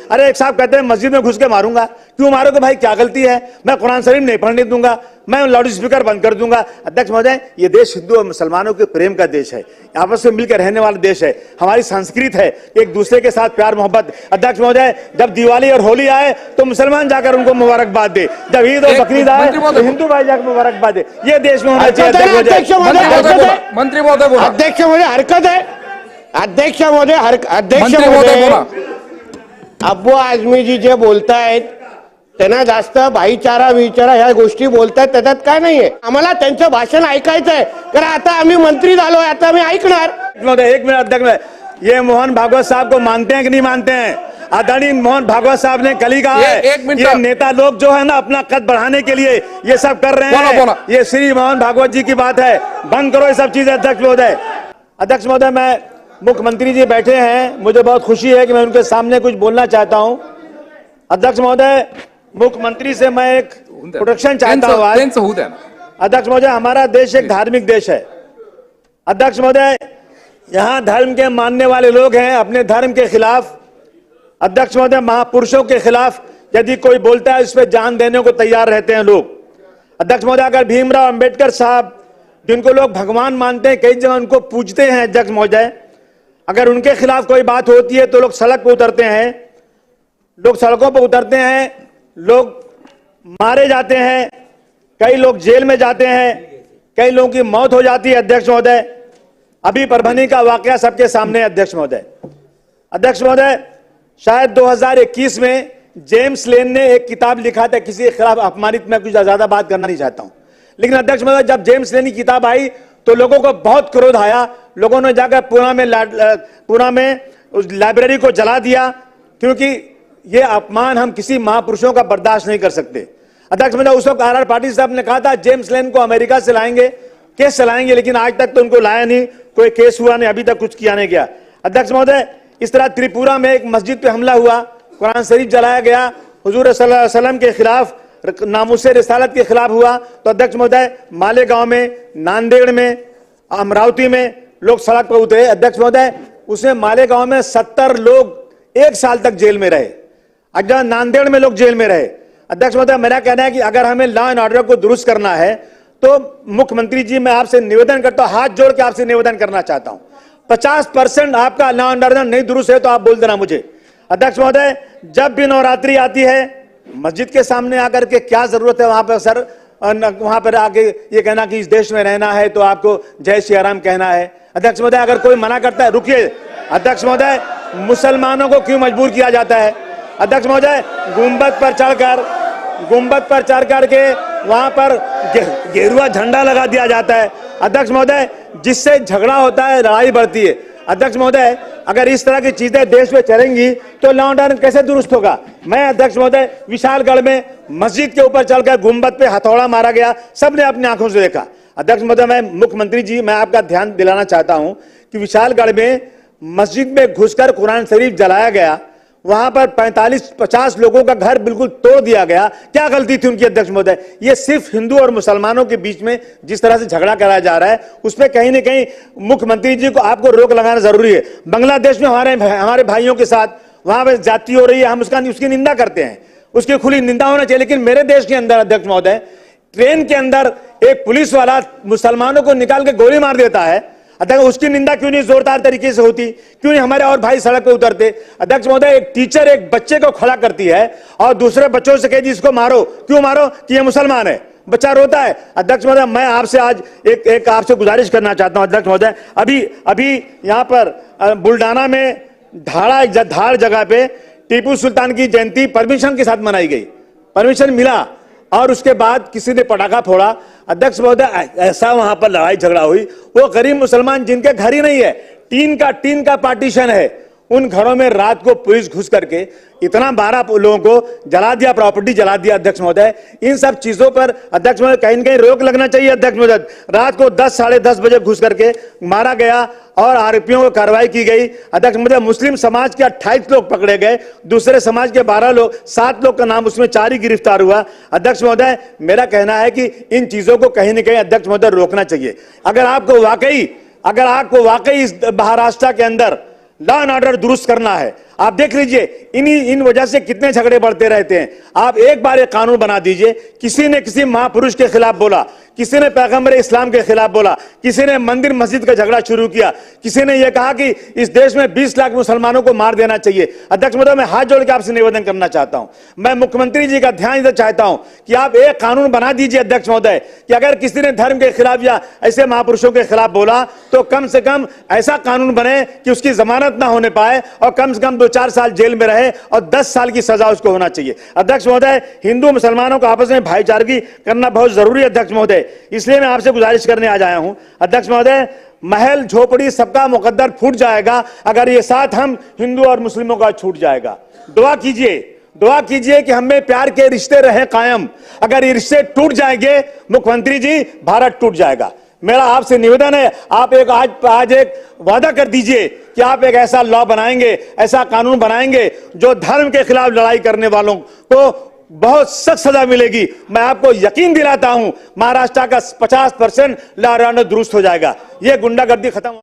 अरे एक साहब कहते हैं मस्जिद में घुस के मारूंगा, क्यों मारोगे भाई, क्या गलती है? मैं कुरान शरीफ नहीं पढ़ने दूंगा, मैं लाउड स्पीकर बंद कर दूंगा। अध्यक्ष महोदय, ये देश हिंदू और मुसलमानों के प्रेम का देश है, आपस में मिलकर रहने वाला देश है, हमारी संस्कृत है एक दूसरे के साथ प्यार मोहब्बत। अध्यक्ष महोदय, जब दिवाली और होली आए तो मुसलमान जाकर उनको मुबारकबाद दे, जब ईद और बकरीद आए तो हिंदू भाई जाकर मुबारकबाद दे। ये देश में होना चाहिए। अध्यक्ष महोदय, मंत्री महोदय बोला, अध्यक्ष महोदय हरकत है, अध्यक्ष महोदय अध्यक्ष महोदय अब्बू आझमी जी जे बोलतायत त्यांना जास्त भाईचारा विचारा ह्या गोष्टी बोलतायत, त्याच्यात काय नाहीये, आम्हाला त्यांचं भाषण ऐकायचंय, कारण आता आम्ही मंत्री झालोय, आता आम्ही ऐकणार। एक मिनट अध्यक्ष, ये मोहन भागवत साहब को मानते हैं कि नहीं मानते हैं? आदरणीय मोहन भागवत साहब ने कल ही कहा है, ये नेता लोग जो है ना अपना कद बढ़ाने के लिए ये सब कर रहे हैं। ये श्री मोहन भागवत जी की बात है, बंद करो ये सब चीजें। अध्यक्ष महोदय, अध्यक्ष महोदय, मैं मुख्यमंत्री जी बैठे हैं, मुझे बहुत खुशी है कि मैं उनके सामने कुछ बोलना चाहता हूं। अध्यक्ष महोदय, मुख्यमंत्री से मैं एक प्रोटेक्शन चाहता हूं आज। अध्यक्ष महोदय, हमारा देश एक धार्मिक देश है। अध्यक्ष महोदय, यहाँ धर्म के मानने वाले लोग हैं अपने धर्म के खिलाफ। अध्यक्ष महोदय, महापुरुषों के खिलाफ यदि कोई बोलता है उस पर जान देने को तैयार रहते हैं लोग। अध्यक्ष महोदय, अगर भीमराव अंबेडकर साहब जिनको लोग भगवान मानते हैं, कई जगह उनको पूजते हैं, अध्यक्ष महोदय, अगर उनके खिलाफ कोई बात होती है तो लोग सड़क पर उतरते हैं, लोग सड़कों पर उतरते हैं, लोग मारे जाते हैं, कई लोग जेल में जाते हैं, कई लोगों की मौत हो जाती है। अध्यक्ष महोदय, अभी परभनी का वाकया सबके सामने है। अध्यक्ष महोदय, अध्यक्ष महोदय, शायद 2021 में जेम्स लेन ने एक किताब लिखा था किसी के खिलाफ अपमानित, मैं कुछ ज्यादा बात करना नहीं चाहता हूं, लेकिन अध्यक्ष महोदय, जब जेम्स लेन की किताब आई तो लोगों को बहुत क्रोध आया, लोगों ने जाकर पुणे में उस लाइब्रेरी को जला दिया, क्योंकि ये अपमान हम किसी महापुरुषों का बर्दाश्त नहीं कर सकते। अध्यक्ष महोदय, उस वक्त आर पाटिल साहब ने कहा था जेम्स लेन को अमेरिका से लाएंगे, केस चलाएंगे, लेकिन आज तक तो उनको लाया नहीं, कोई केस हुआ नहीं, अभी तक कुछ किया नहीं गया। अध्यक्ष महोदय, इस तरह त्रिपुरा में एक मस्जिद पे हमला हुआ, कुरान शरीफ जलाया गया, हुजूर सल्लल्लाहु अलैहि वसल्लम के खिलाफ, नामुसे रिसालत के खिलाफ हुआ, तो अध्यक्ष महोदय, मालेगांव में, नांदेड़ में, अमरावती में लोग सड़क पर उतरे। अध्यक्ष महोदय, उसमें मालेगांव में 70 लोग 1 साल तक जेल में रहे, अगर नांदेड़ में लोग जेल में रहे। अध्यक्ष महोदय, मेरा कहना है कि अगर हमें लॉ एंड ऑर्डर को दुरुस्त करना है तो मुख्यमंत्री जी, मैं आपसे निवेदन करता हूं, हाथ जोड़ के आपसे निवेदन करना चाहता हूं, 50% आपका लॉ एंड ऑर्डर नहीं दुरुस्त है तो आप बोल देना मुझे। अध्यक्ष महोदय, जब भी नवरात्रि आती है, मस्जिद के सामने आकर के क्या जरूरत है वहां पर सर, वहां पर आके ये कहना कि इस देश में रहना है तो आपको जय श्री राम कहना है। अध्यक्ष महोदय, अगर कोई मना करता है, रुकिए अध्यक्ष महोदय, मुसलमानों को क्यों मजबूर किया जाता है? अध्यक्ष महोदय, गुंबद पर चढ़ करके वहां पर गेरुआ झंडा लगा दिया जाता है। अध्यक्ष महोदय, जिससे झगड़ा होता है, लड़ाई बढ़ती है। अध्यक्ष महोदय, अगर इस तरह की चीजें देश में चलेंगी तो लॉ एंड ऑर्डर कैसे दुरुस्त होगा? मैं अध्यक्ष महोदय, विशालगढ़ में मस्जिद के ऊपर चढ़कर गुंबद पे हथौड़ा मारा गया, सबने अपनी आंखों से देखा। अध्यक्ष महोदय, मैं मुख्यमंत्री जी, मैं आपका ध्यान दिलाना चाहता हूं कि विशालगढ़ में मस्जिद में घुसकर कुरान शरीफ जलाया गया, वहां पर 45-50 लोगों का घर बिल्कुल तोड़ दिया गया। क्या गलती थी उनकी? अध्यक्ष महोदय, ये सिर्फ हिंदू और मुसलमानों के बीच में जिस तरह से झगड़ा कराया जा रहा है, उसमें कहीं ना कहीं मुख्यमंत्री जी को आपको रोक लगाना जरूरी है। बांग्लादेश में हमारे भाइयों के साथ वहां पर जाति हो रही है, हम उसकी निंदा करते हैं, उसकी खुली निंदा होना चाहिए, लेकिन मेरे देश के अंदर अध्यक्ष महोदय, ट्रेन के अंदर एक पुलिस वाला मुसलमानों को निकाल के गोली मार देता है। अध्यक्ष, उसकी निंदा क्यों नहीं जोरदार तरीके से होती? क्यों नहीं हमारे और भाई सड़क पे उतरते? अध्यक्ष महोदय, एक टीचर एक बच्चे को खड़ा करती है और दूसरे बच्चों से कहती इसको मारो, क्यों मारो? कि ये मुसलमान है, बच्चा रोता है। अध्यक्ष महोदय, मैं आपसे आज एक आपसे गुजारिश करना चाहता हूं। अध्यक्ष महोदय, अभी यहाँ पर बुल्डाना में धार जगह पे टीपू सुल्तान की जयंती परमिशन के साथ मनाई गई, परमिशन मिला, और उसके बाद किसी ने पटाखा फोड़ा। अध्यक्ष महोदय, ऐसा वहां पर लड़ाई झगड़ा हुई, वो गरीब मुसलमान जिनके घर ही नहीं है, टीन का पार्टीशन है, उन घरों में रात को पुलिस घुस करके इतना 12 लोगों को जला दिया, प्रॉपर्टी जला दिया। अध्यक्ष महोदय, इन सब चीजों पर अध्यक्ष महोदय कहीं न कहीं रोक लगना चाहिए। अध्यक्ष महोदय, रात को 10 साढ़े 10 बजे घुस करके मारा गया और आरोपियों को कार्रवाई की गई। अध्यक्ष महोदय, मुस्लिम समाज के 28 लोग पकड़े गए, दूसरे समाज के 12 लोग, 7 लोग का नाम उसमें 4 ही गिरफ्तार हुआ। अध्यक्ष महोदय, मेरा कहना है कि इन चीजों को कहीं न कहीं अध्यक्ष महोदय रोकना चाहिए। अगर आपको वाकई इस महाराष्ट्र के अंदर लॉ एंड ऑर्डर दुरुस्त करना है, आप देख लीजिए इन वजह से कितने झगड़े बढ़ते रहते हैं। आप एक बार एक कानून बना दीजिए। किसी ने किसी महापुरुष के खिलाफ बोला, किसी ने पैगंबर इस्लाम के खिलाफ बोला, किसी ने मंदिर मस्जिद का झगड़ा शुरू किया, किसी ने यह कहा कि इस देश में 20 लाख मुसलमानों को मार देना चाहिए। अध्यक्ष महोदय, मैं हाथ जोड़ के आपसे निवेदन करना चाहता हूं, मैं मुख्यमंत्री जी का ध्यान इधर चाहता हूं कि आप एक कानून बना दीजिए अध्यक्ष महोदय कि अगर किसी ने धर्म के खिलाफ या ऐसे महापुरुषों के खिलाफ बोला तो कम से कम ऐसा कानून बने कि उसकी जमानत ना होने पाए और कम से कम 2-4 साल जेल में रहे और 10 साल की सजा उसको होना चाहिए। अध्यक्ष महोदय, हिंदू मुसलमानों को आपस में भाईचारगी करना बहुत जरूरी है अध्यक्ष महोदय, इसलिए मैं आपसे गुजारिश करने आज आया हूं। अध्यक्ष महोदय, महल झोपड़ी सबका मुकद्दर फूट जाएगा अगर ये साथ हम हिंदू और मुस्लिमों का छूट जाएगा। दुआ कीजिए कि हमें प्यार के रिश्ते रहे कायम। अगर ये रिश्ते टूट जाएंगे मुख्यमंत्री जी, भारत टूट जाएगा। मेरा आपसे निवेदन है, आप आज एक वादा कर दीजिए कि आप एक ऐसा लॉ बनाएंगे, ऐसा कानून बनाएंगे जो धर्म के खिलाफ लड़ाई करने वालों को बहुत सख्त सजा मिलेगी। मैं आपको यकीन दिलाता हूं महाराष्ट्र का 50% लॉ एंड ऑर्डर दुरुस्त हो जाएगा, ये गुंडागर्दी खत्म